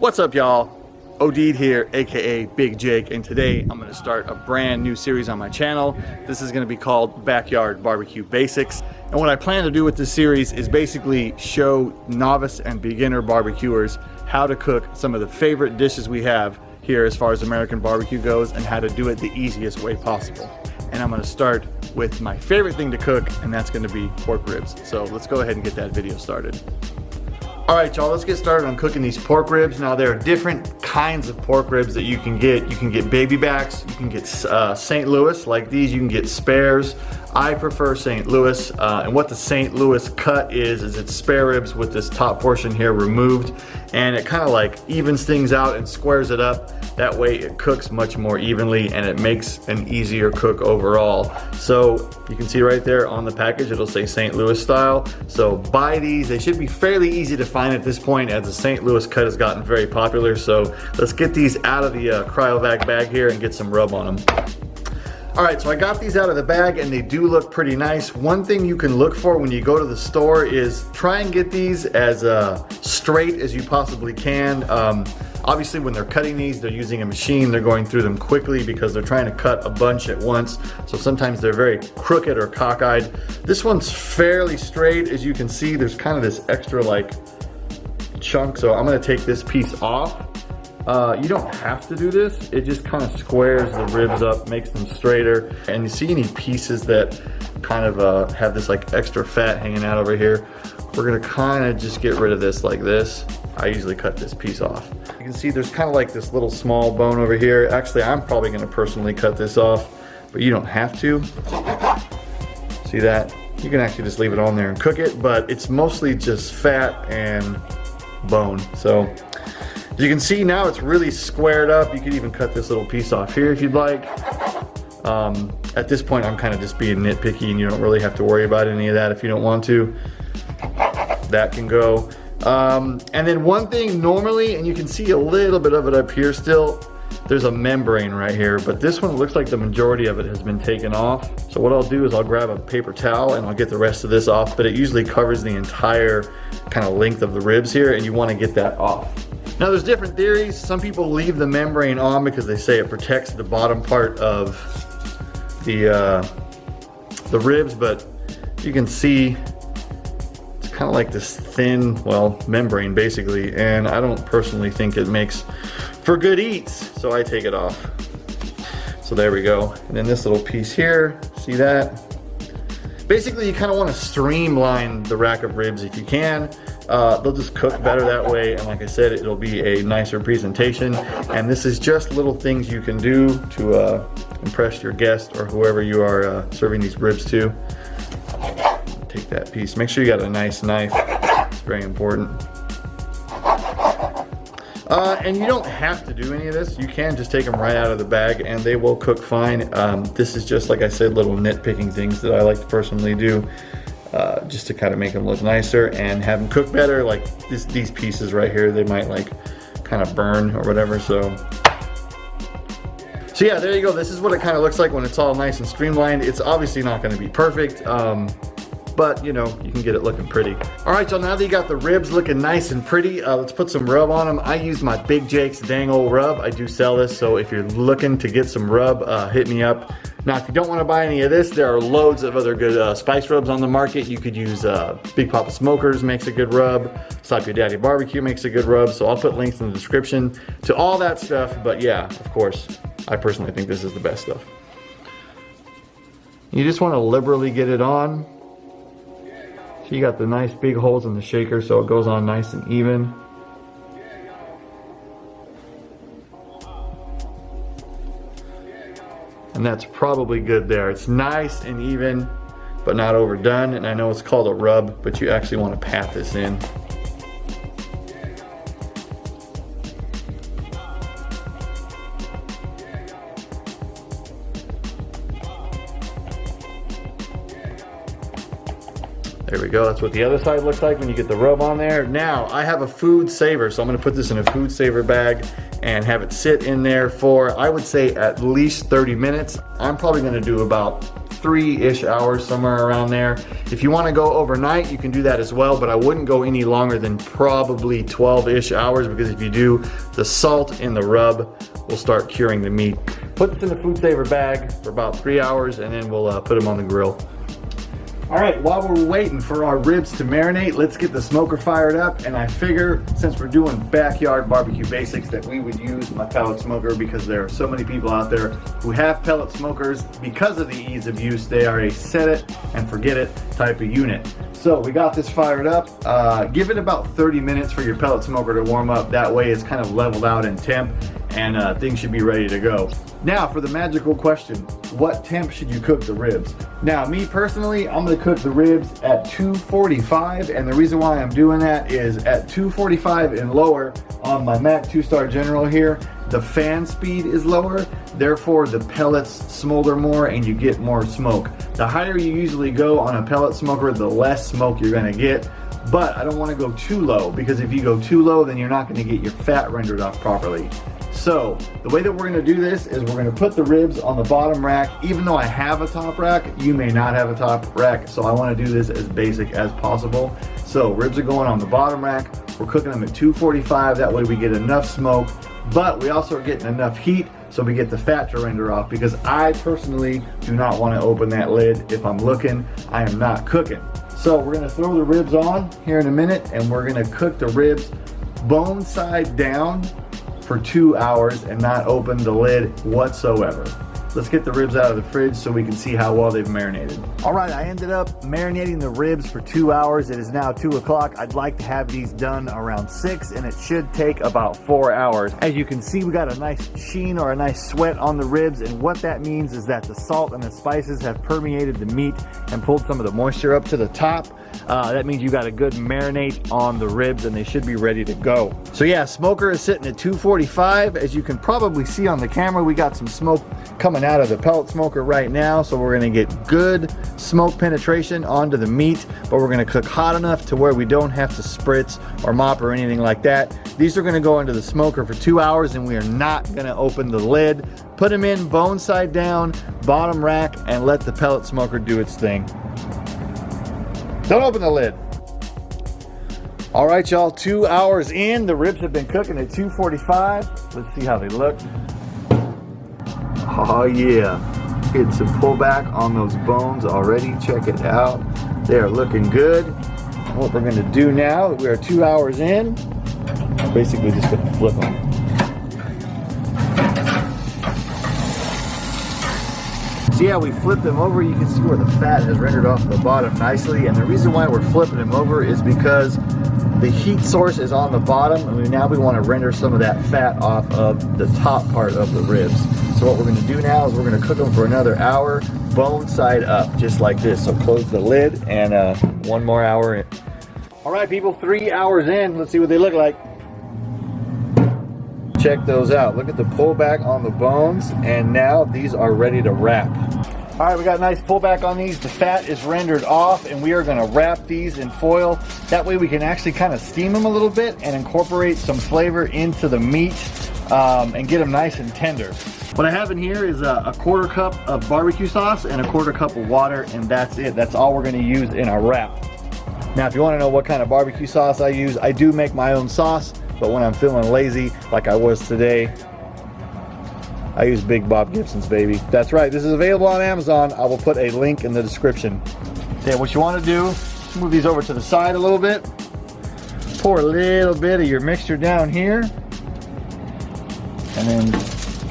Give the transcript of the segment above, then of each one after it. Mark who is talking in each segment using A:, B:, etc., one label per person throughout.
A: What's up, y'all? Odeed here, aka Big Jake, and today I'm going to start a brand new series on my channel. This is going to be called Backyard Barbecue Basics. And what I plan to do with this series is basically show novice and beginner barbecuers how to cook some of the favorite dishes we have here as far as American barbecue goes and how to do it the easiest way possible. And I'm going to start with my favorite thing to cook, and that's going to be pork ribs. So let's go ahead and get that video started. All right, y'all, let's get started on cooking these pork ribs. Now, there are different kinds of pork ribs that you can get. You can get baby backs, you can get St. Louis, like these, you can get spares. I prefer St. Louis, and what the St. Louis cut is it's spare ribs with this top portion here removed, and it kind of like evens things out and squares it up. That way it cooks much more evenly and it makes an easier cook overall. So you can see right there on the package, it'll say St. Louis style. So buy these, they should be fairly easy to find at this point as the St. Louis cut has gotten very popular. So let's get these out of the cryovac bag here and get some rub on them. All right, so I got these out of the bag and they do look pretty nice. One thing you can look for when you go to the store is try and get these as straight as you possibly can. Obviously, when they're cutting these, they're using a machine. They're going through them quickly because they're trying to cut a bunch at once. So sometimes they're very crooked or cockeyed. This one's fairly straight. As you can see, there's kind of this extra like chunk. So I'm gonna take this piece off. You don't have to do this. It just kind of squares the ribs up, makes them straighter. And you see any pieces that kind of have this like extra fat hanging out over here, we're gonna kind of just get rid of this like this. I usually cut this piece off. You can see there's kind of like this little small bone over here. Actually, I'm probably gonna personally cut this off, but you don't have to. See that? You can actually just leave it on there and cook it, but it's mostly just fat and bone. So as you can see now, it's really squared up. You could even cut this little piece off here if you'd like. At this point, I'm kind of just being nitpicky and you don't really have to worry about any of that if you don't want to. That can go. And then one thing normally, and you can see a little bit of it up here still, there's a membrane right here, but this one looks like the majority of it has been taken off. So what I'll do is I'll grab a paper towel and I'll get the rest of this off, but it usually covers the entire kind of length of the ribs here, and you want to get that off. Now there's different theories. Some people leave the membrane on because they say it protects the bottom part of the ribs, but you can see it's kind of like this thin, well, membrane basically, and I don't personally think it makes for good eats, so I take it off. So there we go. And then this little piece here, see that? Basically, you kind of want to streamline the rack of ribs if you can. They'll just cook better that way, and like I said, it'll be a nicer presentation. And this is just little things you can do to impress your guest or whoever you are serving these ribs to. Take that piece. Make sure you got a nice knife. It's very important. And you don't have to do any of this. You can just take them right out of the bag and they will cook fine. This is just, like I said, little nitpicking things that I like to personally do just to kind of make them look nicer and have them cook better. Like these pieces right here, they might like kind of burn or whatever. So yeah, there you go. This is what it kind of looks like when it's all nice and streamlined. It's obviously not going to be perfect. But you know, you can get it looking pretty. All right, so now that you got the ribs looking nice and pretty, let's put some rub on them. I use my Big Jake's dang old rub. I do sell this, so if you're looking to get some rub, hit me up. Now, if you don't want to buy any of this, there are loads of other good spice rubs on the market. You could use Big Poppa Smokers makes a good rub. Stop Your Daddy Barbecue makes a good rub. So I'll put links in the description to all that stuff. But yeah, of course, I personally think this is the best stuff. You just want to liberally get it on. So you got the nice big holes in the shaker so it goes on nice and even. And that's probably good there. It's nice and even, but not overdone. And I know it's called a rub, but you actually want to pat this in. There we go, that's what the other side looks like when you get the rub on there. Now, I have a food saver, so I'm gonna put this in a food saver bag and have it sit in there for, I would say, at least 30 minutes. I'm probably gonna do about 3-ish hours, somewhere around there. If you want to go overnight, you can do that as well, but I wouldn't go any longer than probably 12-ish hours, because if you do, the salt in the rub will start curing the meat. Put this in a food saver bag for about 3 hours, and then we'll put them on the grill. All right, while we're waiting for our ribs to marinate, let's get the smoker fired up. And I figure, since we're doing backyard barbecue basics, that we would use my pellet smoker, because there are so many people out there who have pellet smokers. Because of the ease of use, they are a set it and forget it type of unit. So we got this fired up. Give it about 30 minutes for your pellet smoker to warm up. That way it's kind of leveled out in temp, and things should be ready to go. Now for the magical question, what temp should you cook the ribs? Now me personally, I'm gonna cook the ribs at 245, and the reason why I'm doing that is at 245 and lower on my Mac 2-star General here, the fan speed is lower, therefore the pellets smolder more and you get more smoke. The higher you usually go on a pellet smoker, the less smoke you're gonna get. But I don't want to go too low, because if you go too low, then you're not going to get your fat rendered off properly. So the way that we're going to do this is we're going to put the ribs on the bottom rack. Even though I have a top rack, you may not have a top rack, so I want to do this as basic as possible. So ribs are going on the bottom rack. We're cooking them at 245. That way we get enough smoke, but we also are getting enough heat so we get the fat to render off, because I personally do not want to open that lid. If I'm looking, I am not cooking. So we're gonna throw the ribs on here in a minute, and we're gonna cook the ribs bone side down for 2 hours and not open the lid whatsoever. Let's get the ribs out of the fridge so we can see how well they've marinated. All right, I ended up marinating the ribs for 2 hours. It is now 2 o'clock. I'd like to have these done around 6, and it should take about 4 hours. As you can see, we got a nice sheen or a nice sweat on the ribs, and what that means is that the salt and the spices have permeated the meat and pulled some of the moisture up to the top. That means you got a good marinate on the ribs, and they should be ready to go. So yeah, smoker is sitting at 245. As you can probably see on the camera, we got some smoke coming out of the pellet smoker right now, so we're going to get good smoke penetration onto the meat, but we're going to cook hot enough to where we don't have to spritz or mop or anything like that. These are going to go into the smoker for 2 hours, and we are not going to open the lid. Put them in bone side down, bottom rack, and let the pellet smoker do its thing. Don't open the lid. All right, y'all, 2 hours in. The ribs have been cooking at 245. Let's see how they look. Oh yeah, getting some pullback on those bones already. Check it out. They are looking good. What we're gonna do now, we are 2 hours in, basically just gonna flip them. So yeah, we flip them over. You can see where the fat has rendered off the bottom nicely. And the reason why we're flipping them over is because the heat source is on the bottom, and now we want to render some of that fat off of the top part of the ribs. So what we're going to do now is we're going to cook them for another hour, bone side up, just like this. So close the lid, and 1 more hour in. All right, people, 3 hours in. Let's see what they look like. Check those out. Look at the pullback on the bones, and now these are ready to wrap. All right, we got a nice pullback on these. The fat is rendered off, and we are going to wrap these in foil. That way we can actually kind of steam them a little bit and incorporate some flavor into the meat and get them nice and tender. What I have in here is a 1/4 cup of barbecue sauce and a 1/4 cup of water, and that's it. That's all we're going to use in our wrap. Now, if you want to know what kind of barbecue sauce I use, I do make my own sauce, but when I'm feeling lazy, like I was today, I use Big Bob Gibson's, baby. That's right, this is available on Amazon. I will put a link in the description. Okay, what you want to do, move these over to the side a little bit. Pour a little bit of your mixture down here, and then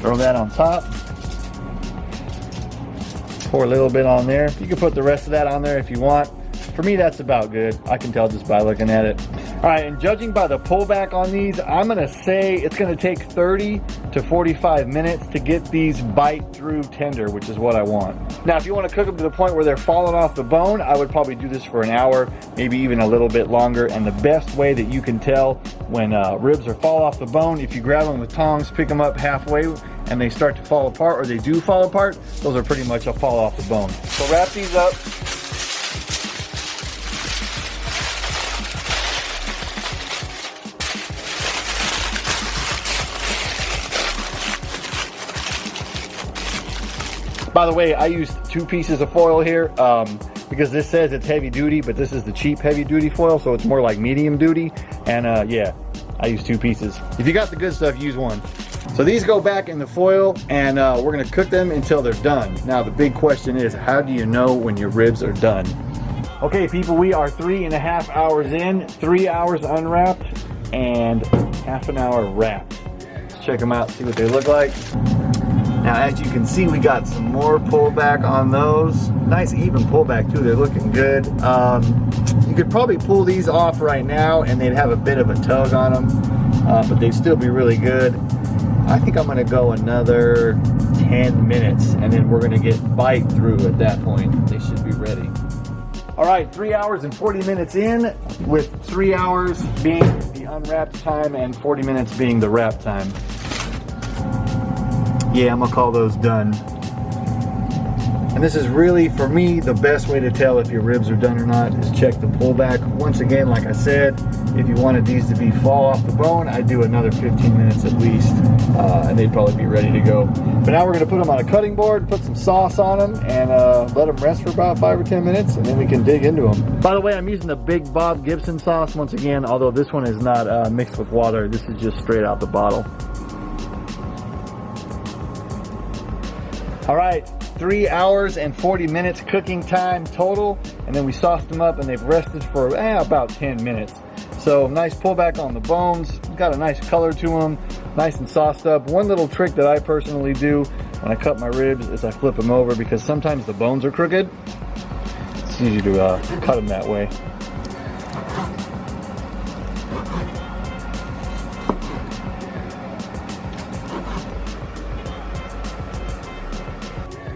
A: throw that on top. Pour a little bit on there. You can put the rest of that on there if you want. For me, that's about good. I can tell just by looking at it. All right, and judging by the pullback on these, I'm gonna say it's gonna take 30 to 45 minutes to get these bite through tender, which is what I want. Now, if you wanna cook them to the point where they're falling off the bone, I would probably do this for an hour, maybe even a little bit longer. And the best way that you can tell when ribs are fall off the bone, if you grab them with tongs, pick them up halfway, and they start to fall apart, or they do fall apart, those are pretty much a fall off the bone. So wrap these up. By the way, I used 2 pieces of foil here because this says it's heavy duty, but this is the cheap heavy duty foil, so it's more like medium duty. And yeah, I used 2 pieces. If you got the good stuff, use 1. So these go back in the foil, and we're gonna cook them until they're done. Now the big question is, how do you know when your ribs are done? Okay people, we are 3.5 hours in, 3 hours unwrapped, and half an hour wrapped. Let's check them out, see what they look like. Now as you can see, we got some more pullback on those. Nice even pullback too, they're looking good. You could probably pull these off right now and they'd have a bit of a tug on them, but they'd still be really good. I think I'm gonna go another 10 minutes and then we're gonna get bite through at that point. They should be ready. All right, 3 hours and 40 minutes in, with 3 hours being the unwrapped time and 40 minutes being the wrap time. Yeah, I'm gonna call those done. And this is really, for me, the best way to tell if your ribs are done or not is check the pullback. Once again, like I said, if you wanted these to be fall off the bone, I'd do another 15 minutes at least, and they'd probably be ready to go. But now we're gonna put them on a cutting board, put some sauce on them, and let them rest for about 5 or 10 minutes, and then we can dig into them. By the way, I'm using the Big Bob Gibson sauce once again, although this one is not mixed with water. This is just straight out the bottle. All right, 3 hours and 40 minutes cooking time total, and then we sauced them up and they've rested for about 10 minutes. So nice pullback on the bones, got a nice color to them, nice and sauced up. One little trick that I personally do when I cut my ribs is I flip them over because sometimes the bones are crooked. It's easy to cut them that way.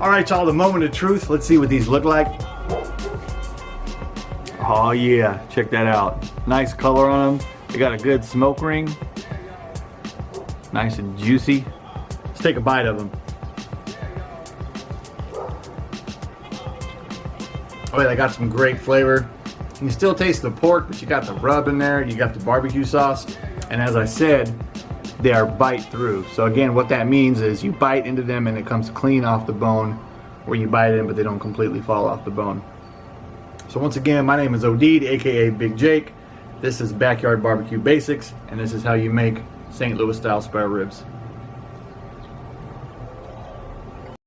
A: All right, y'all, the moment of truth. Let's see what these look like. Oh yeah, check that out. Nice color on them. They got a good smoke ring. Nice and juicy. Let's take a bite of them. Oh yeah, they got some great flavor. You can still taste the pork, but you got the rub in there. You got the barbecue sauce. And as I said, they are bite through. So again, what that means is you bite into them and it comes clean off the bone, or you bite in but they don't completely fall off the bone. So once again, my name is Odeed, aka Big Jake. This is Backyard Barbecue Basics, and this is how you make St. Louis style spare ribs.